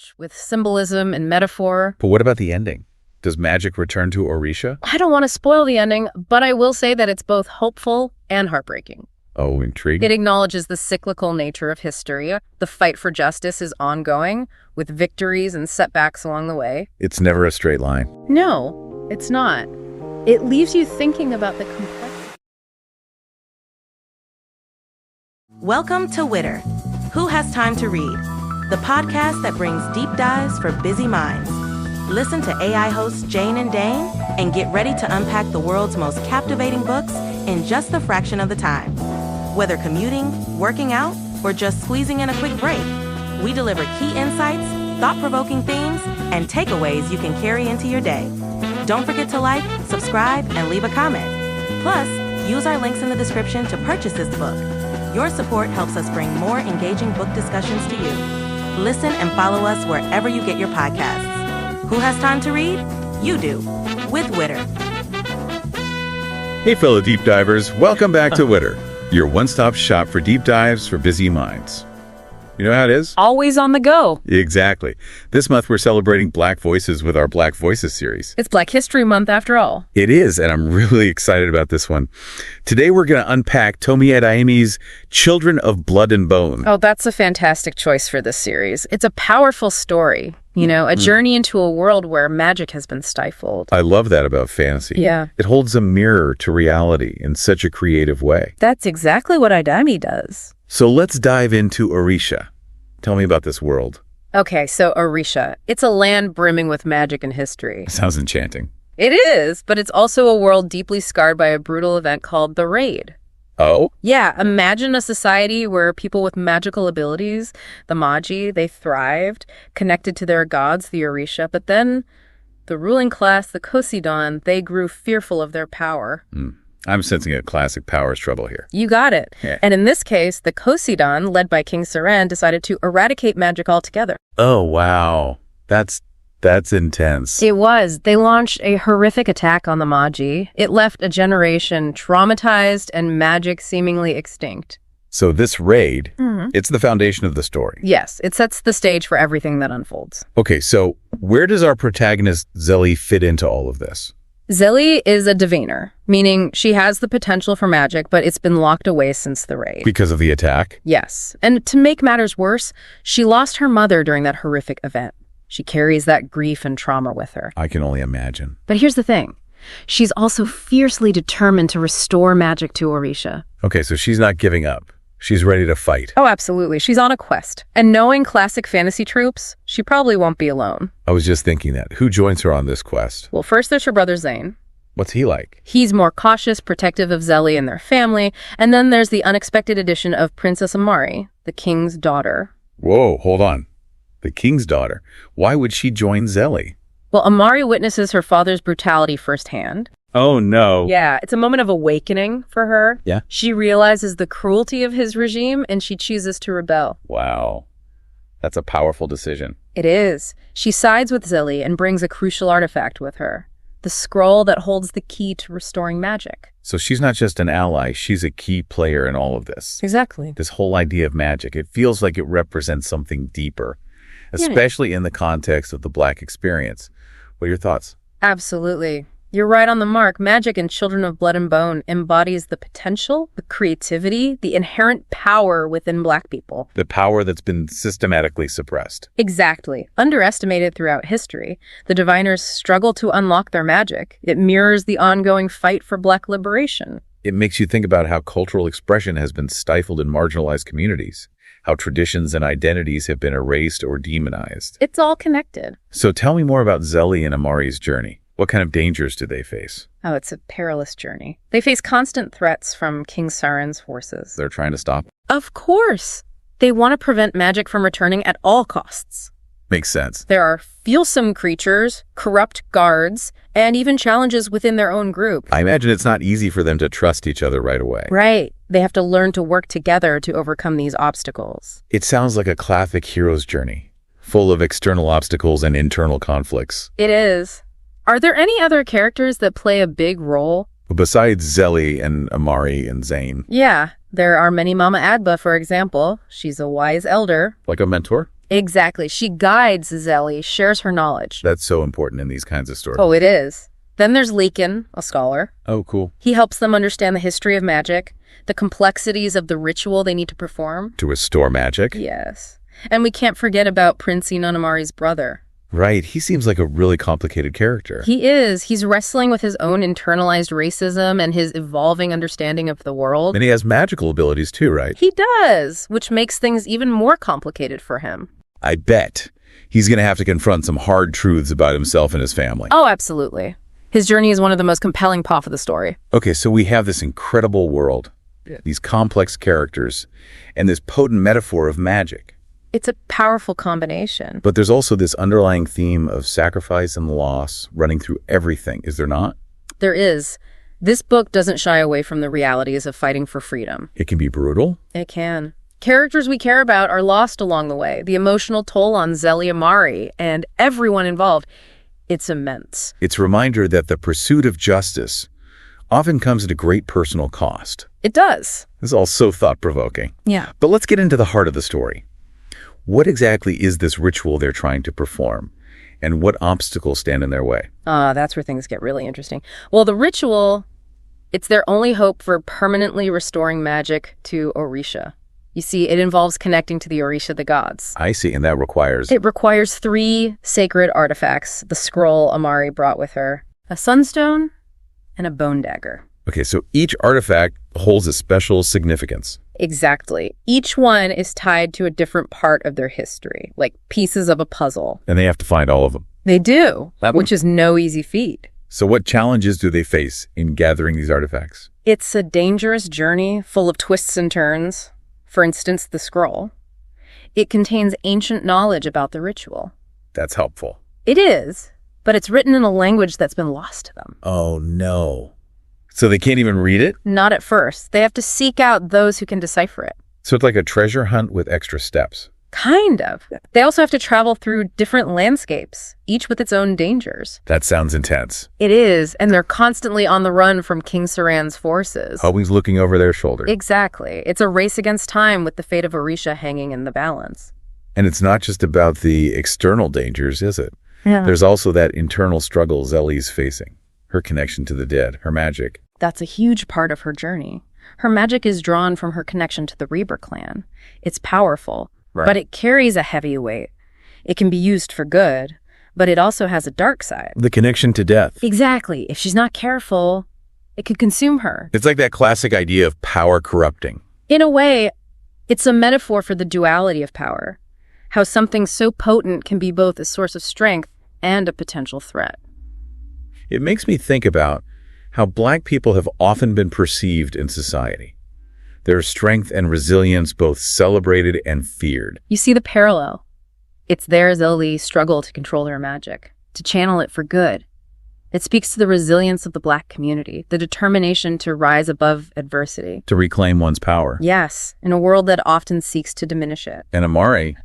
rich with symbolism and metaphor. But what about the ending? Does magic return to Orïsha? I don't want to spoil the ending, but I will say that it's both hopeful and heartbreaking. Oh, intriguing. It acknowledges the cyclical nature of history. The fight for justice is ongoing, with victories and setbacks along the way. It's never a straight line. No, it's not. It leaves you thinking about the complexity. Welcome to Witter. Who Has Time to Read? The podcast that brings deep dives for busy minds. Listen to AI hosts Jane and Dane and get ready to unpack the world's most captivating books in just a fraction of the time. Whether commuting, working out, or just squeezing in a quick break, we deliver key insights, thought-provoking themes, and takeaways you can carry into your day. Don't forget to like, subscribe, and leave a comment. Plus, use our links in the description to purchase this book. Your support helps us bring more engaging book discussions to you. Listen and follow us wherever you get your podcasts. Who has time to read? You do, with Witter. Hey, fellow deep divers. Welcome back to Witter, your one-stop shop for deep dives for busy minds. You know how it is? Always on the go. Exactly. This month, we're celebrating Black Voices with our Black Voices series. It's Black History Month after all. It is, and I'm really excited about this one. Today, we're going to unpack Tomi Adeyemi's Children of Blood and Bone. Oh, that's a fantastic choice for this series. It's a powerful story, a journey into a world where magic has been stifled. I love that about fantasy. Yeah. It holds a mirror to reality in such a creative way. That's exactly what Adeyemi does. So let's dive into Orïsha. Tell me about this world. Okay, so Orïsha. It's a land brimming with magic and history. Sounds enchanting. It is, but it's also a world deeply scarred by a brutal event called the Raid. Oh? Yeah, imagine a society where people with magical abilities, the maji, they thrived, connected to their gods, the Orïsha, but then the ruling class, the Kosidan, they grew fearful of their power. I'm sensing a classic powers trouble here. You got it. Yeah. And in this case, the Kosidan, led by King Saran, decided to eradicate magic altogether. Oh, wow. That's intense. It was. They launched a horrific attack on the maji. It left a generation traumatized and magic seemingly extinct. So this raid, it's the foundation of the story. Yes, it sets the stage for everything that unfolds. Okay, so where does our protagonist Zélie fit into all of this? Zélie is a diviner, meaning she has the potential for magic, but it's been locked away since the raid. Because of the attack? Yes. And to make matters worse, she lost her mother during that horrific event. She carries that grief and trauma with her. I can only imagine. But here's the thing. She's also fiercely determined to restore magic to Orïsha. Okay, so she's not giving up. She's ready to fight. Oh, absolutely. She's on a quest. And knowing classic fantasy tropes, she probably won't be alone. I was just thinking that. Who joins her on this quest? Well, first there's her brother Zane. What's he like? He's more cautious, protective of Zélie and their family. And then there's the unexpected addition of Princess Amari, the king's daughter. Whoa, hold on. The king's daughter. Why would she join Zélie? Well, Amari witnesses her father's brutality firsthand. Oh, no. Yeah, it's a moment of awakening for her. Yeah? She realizes the cruelty of his regime, and she chooses to rebel. Wow. That's a powerful decision. It is. She sides with Zélie and brings a crucial artifact with her, the scroll that holds the key to restoring magic. So she's not just an ally, she's a key player in all of this. Exactly. This whole idea of magic, it feels like it represents something deeper, especially in the context of the Black experience. What are your thoughts? Absolutely. You're right on the mark. Magic in Children of Blood and Bone embodies the potential, the creativity, the inherent power within Black people. The power that's been systematically suppressed. Exactly. Underestimated throughout history, the diviners struggle to unlock their magic. It mirrors the ongoing fight for Black liberation. It makes you think about how cultural expression has been stifled in marginalized communities, how traditions and identities have been erased or demonized. It's all connected. So tell me more about Zélie and Amari's journey. What kind of dangers do they face? Oh, it's a perilous journey. They face constant threats from King Saran's forces. They're trying to stop? Of course. They want to prevent magic from returning at all costs. Makes sense. There are fearsome creatures, corrupt guards, and even challenges within their own group. I imagine it's not easy for them to trust each other right away. Right. They have to learn to work together to overcome these obstacles. It sounds like a classic hero's journey, full of external obstacles and internal conflicts. It is. Are there any other characters that play a big role? Besides Zélie and Amari and Zane. Yeah, there are many. Mama Adba, for example. She's a wise elder. Like a mentor? Exactly. She guides Zélie, shares her knowledge. That's so important in these kinds of stories. Oh, it is. Then there's Leakin, a scholar. Oh, cool. He helps them understand the history of magic, the complexities of the ritual they need to perform. To restore magic? Yes. And we can't forget about Prince Inanamari's brother. Right. He seems like a really complicated character. He is. He's wrestling with his own internalized racism and his evolving understanding of the world. And he has magical abilities too, right? He does, which makes things even more complicated for him. I bet he's going to have to confront some hard truths about himself and his family. Oh, absolutely. His journey is one of the most compelling parts of the story. Okay, so we have this incredible world, these complex characters, and this potent metaphor of magic. It's a powerful combination. But there's also this underlying theme of sacrifice and loss running through everything, is there not? There is. This book doesn't shy away from the realities of fighting for freedom. It can be brutal. It can. Characters we care about are lost along the way. The emotional toll on Zélie Adebola and everyone involved, it's immense. It's a reminder that the pursuit of justice often comes at a great personal cost. It does. This is all so thought-provoking. Yeah. But let's get into the heart of the story. What exactly is this ritual they're trying to perform, and what obstacles stand in their way? That's where things get really interesting. Well, the ritual, it's their only hope for permanently restoring magic to Orïsha. You see, it involves connecting to the Orïsha, the gods. I see, and that requires... It requires 3 sacred artifacts, the scroll Amari brought with her, a sunstone, and a bone dagger. Okay, so each artifact holds a special significance. Exactly. Each one is tied to a different part of their history, like pieces of a puzzle. And they have to find all of them. They do, which is no easy feat. So what challenges do they face in gathering these artifacts? It's a dangerous journey full of twists and turns. For instance, the scroll. It contains ancient knowledge about the ritual. That's helpful. It is, but it's written in a language that's been lost to them. Oh, no. So they can't even read it? Not at first. They have to seek out those who can decipher it. So it's like a treasure hunt with extra steps. Kind of. They also have to travel through different landscapes, each with its own dangers. That sounds intense. It is, and they're constantly on the run from King Saran's forces. Always looking over their shoulder. Exactly. It's a race against time with the fate of Orïsha hanging in the balance. And it's not just about the external dangers, is it? Yeah. There's also that internal struggle Zélie's facing. Her connection to the dead, her magic. That's a huge part of her journey. Her magic is drawn from her connection to the Reaper clan. It's powerful, but it carries a heavy weight. It can be used for good, but it also has a dark side. The connection to death. Exactly. If she's not careful, it could consume her. It's like that classic idea of power corrupting. In a way, it's a metaphor for the duality of power. How something so potent can be both a source of strength and a potential threat. It makes me think about how Black people have often been perceived in society. Their strength and resilience both celebrated and feared. You see the parallel. It's there Zélie's struggle to control her magic, to channel it for good. It speaks to the resilience of the Black community, the determination to rise above adversity. To reclaim one's power. Yes, in a world that often seeks to diminish it. And Amari,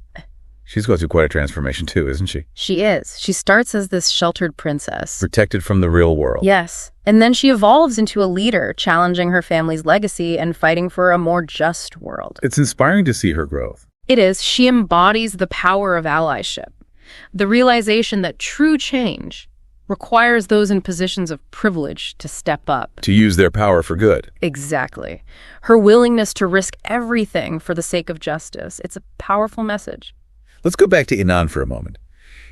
she's going through quite a transformation too, isn't she? She is. She starts as this sheltered princess. Protected from the real world. Yes. And then she evolves into a leader, challenging her family's legacy and fighting for a more just world. It's inspiring to see her growth. It is. She embodies the power of allyship. The realization that true change requires those in positions of privilege to step up. To use their power for good. Exactly. Her willingness to risk everything for the sake of justice. It's a powerful message. Let's go back to Inan for a moment.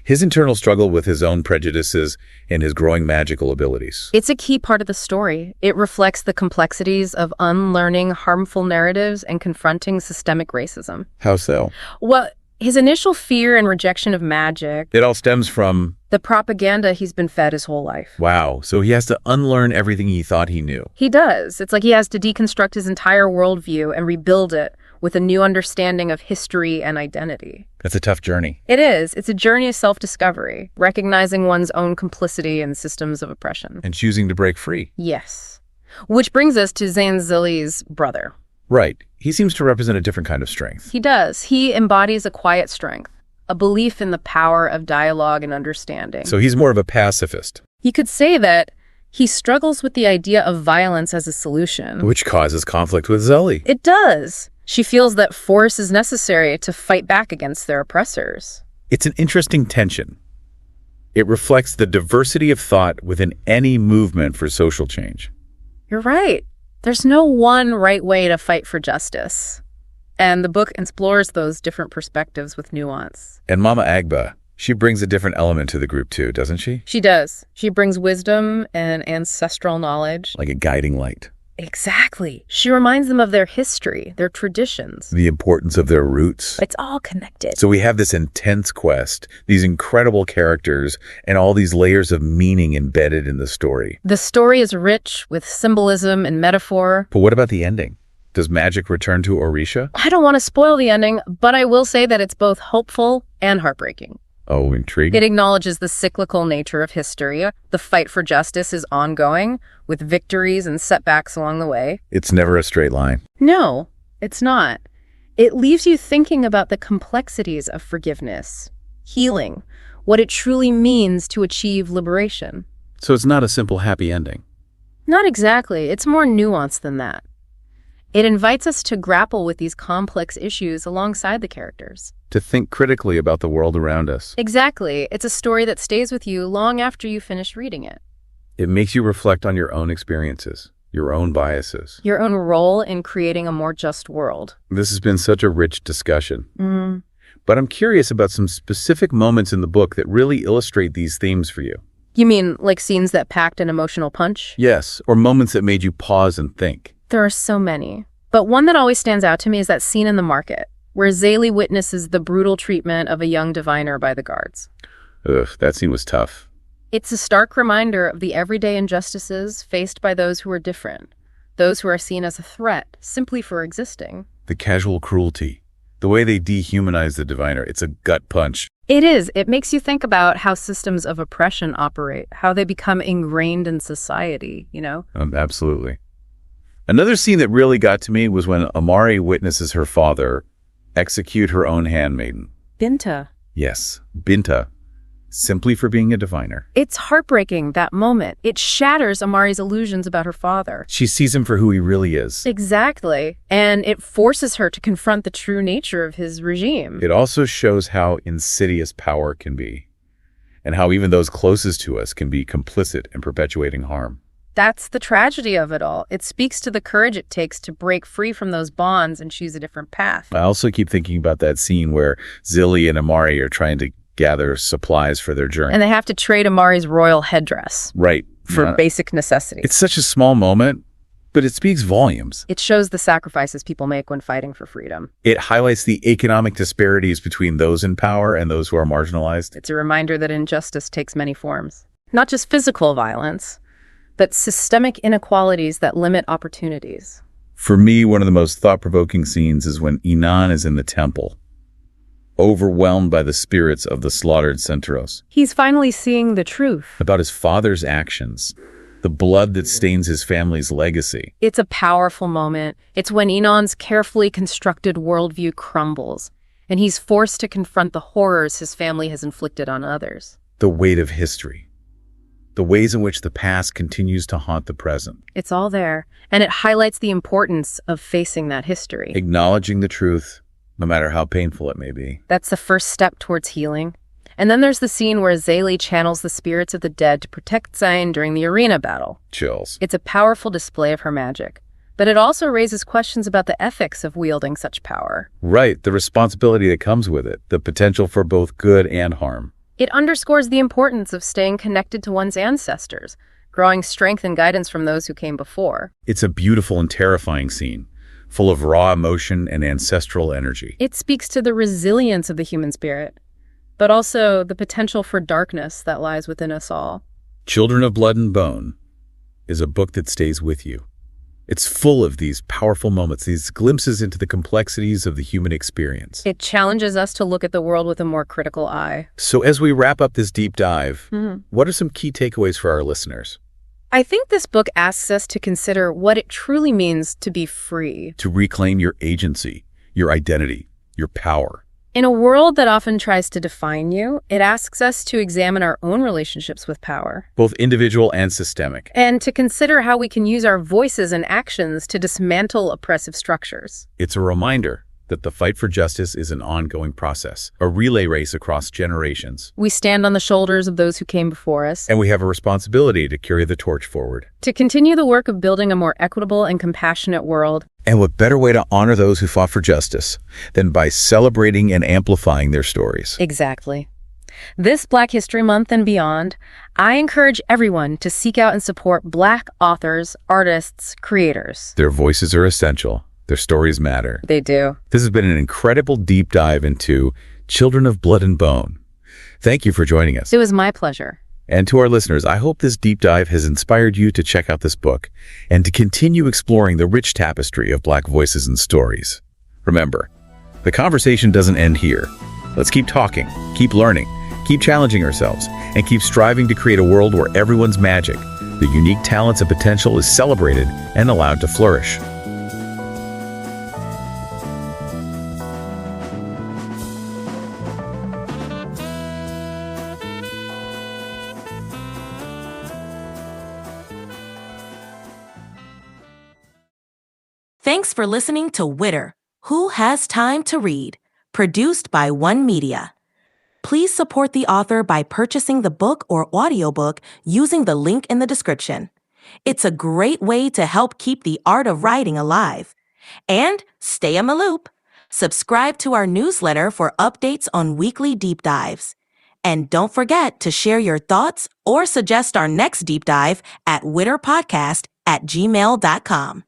His internal struggle with his own prejudices and his growing magical abilities. It's a key part of the story. It reflects the complexities of unlearning harmful narratives and confronting systemic racism. How so? Well, his initial fear and rejection of magic. It all stems from... the propaganda he's been fed his whole life. Wow, so he has to unlearn everything he thought he knew. He does. It's like he has to deconstruct his entire worldview and rebuild it with a new understanding of history and identity. That's a tough journey. It is. It's a journey of self-discovery, recognizing one's own complicity in systems of oppression. And choosing to break free. Yes. Which brings us to Zélie's brother. Right. He seems to represent a different kind of strength. He does. He embodies a quiet strength, a belief in the power of dialogue and understanding. So he's more of a pacifist. You could say that he struggles with the idea of violence as a solution. Which causes conflict with Zélie. It does. She feels that force is necessary to fight back against their oppressors. It's an interesting tension. It reflects the diversity of thought within any movement for social change. You're right. There's no one right way to fight for justice. And the book explores those different perspectives with nuance. And Mama Agba, she brings a different element to the group too, doesn't she? She does. She brings wisdom and ancestral knowledge. Like a guiding light. Exactly. She reminds them of their history, their traditions. The importance of their roots. It's all connected. So we have this intense quest, these incredible characters, and all these layers of meaning embedded in the story. The story is rich with symbolism and metaphor. But what about the ending? Does magic return to Orïsha? I don't want to spoil the ending, but I will say that it's both hopeful and heartbreaking. Oh, intriguing. It acknowledges the cyclical nature of history. The fight for justice is ongoing, with victories and setbacks along the way. It's never a straight line. No, it's not. It leaves you thinking about the complexities of forgiveness, healing, what it truly means to achieve liberation. So it's not a simple happy ending. Not exactly. It's more nuanced than that. It invites us to grapple with these complex issues alongside the characters. To think critically about the world around us. Exactly. It's a story that stays with you long after you finish reading it. It makes you reflect on your own experiences, your own biases. Your own role in creating a more just world. This has been such a rich discussion. But I'm curious about some specific moments in the book that really illustrate these themes for you. You mean like scenes that packed an emotional punch? Yes, or moments that made you pause and think. There are so many. But one that always stands out to me is that scene in the market, where Zélie witnesses the brutal treatment of a young diviner by the guards. Ugh, that scene was tough. It's a stark reminder of the everyday injustices faced by those who are different, those who are seen as a threat simply for existing. The casual cruelty, the way they dehumanize the diviner, it's a gut punch. It is. It makes you think about how systems of oppression operate, how they become ingrained in society, you know? Absolutely. Another scene that really got to me was when Amari witnesses her father execute her own handmaiden. Binta. Yes, Binta, simply for being a diviner. It's heartbreaking, that moment. It shatters Amari's illusions about her father. She sees him for who he really is. Exactly. And it forces her to confront the true nature of his regime. It also shows how insidious power can be, and how even those closest to us can be complicit in perpetuating harm. That's the tragedy of it all. It speaks to the courage it takes to break free from those bonds and choose a different path. I also keep thinking about that scene where Zélie and Amari are trying to gather supplies for their journey. And they have to trade Amari's royal headdress. Right. For basic necessities. It's such a small moment, but it speaks volumes. It shows the sacrifices people make when fighting for freedom. It highlights the economic disparities between those in power and those who are marginalized. It's a reminder that injustice takes many forms. Not just physical violence, but systemic inequalities that limit opportunities. For me, one of the most thought-provoking scenes is when Inan is in the temple, overwhelmed by the spirits of the slaughtered Centauros. He's finally seeing the truth. About his father's actions, the blood that stains his family's legacy. It's a powerful moment. It's when Inan's carefully constructed worldview crumbles, and he's forced to confront the horrors his family has inflicted on others. The weight of history. The ways in which the past continues to haunt the present. It's all there, and it highlights the importance of facing that history. Acknowledging the truth, no matter how painful it may be. That's the first step towards healing. And then there's the scene where Zélie channels the spirits of the dead to protect Zayn during the arena battle. Chills. It's a powerful display of her magic, but it also raises questions about the ethics of wielding such power. Right, the responsibility that comes with it, the potential for both good and harm. It underscores the importance of staying connected to one's ancestors, growing strength and guidance from those who came before. It's a beautiful and terrifying scene, full of raw emotion and ancestral energy. It speaks to the resilience of the human spirit, but also the potential for darkness that lies within us all. Children of Blood and Bone is a book that stays with you. It's full of these powerful moments, these glimpses into the complexities of the human experience. It challenges us to look at the world with a more critical eye. So as we wrap up this deep dive, what are some key takeaways for our listeners? I think this book asks us to consider what it truly means to be free. To reclaim your agency, your identity, your power. In a world that often tries to define you, it asks us to examine our own relationships with power. Both individual and systemic. And to consider how we can use our voices and actions to dismantle oppressive structures. It's a reminder that the fight for justice is an ongoing process, a relay race across generations. We stand on the shoulders of those who came before us. And we have a responsibility to carry the torch forward. To continue the work of building a more equitable and compassionate world. And what better way to honor those who fought for justice than by celebrating and amplifying their stories? Exactly. This Black History Month and beyond, I encourage everyone to seek out and support Black authors, artists, creators. Their voices are essential. Their stories matter. They do. This has been an incredible deep dive into Children of Blood and Bone. Thank you for joining us. It was my pleasure. And to our listeners, I hope this deep dive has inspired you to check out this book and to continue exploring the rich tapestry of Black voices and stories. Remember, the conversation doesn't end here. Let's keep talking, keep learning, keep challenging ourselves, and keep striving to create a world where everyone's magic, the unique talents and potential is celebrated and allowed to flourish. Thanks for listening to Witter, Who Has Time to Read, produced by One Media. Please support the author by purchasing the book or audiobook using the link in the description. It's a great way to help keep the art of writing alive. And stay in the loop. Subscribe to our newsletter for updates on weekly deep dives. And don't forget to share your thoughts or suggest our next deep dive at witterpodcast@gmail.com.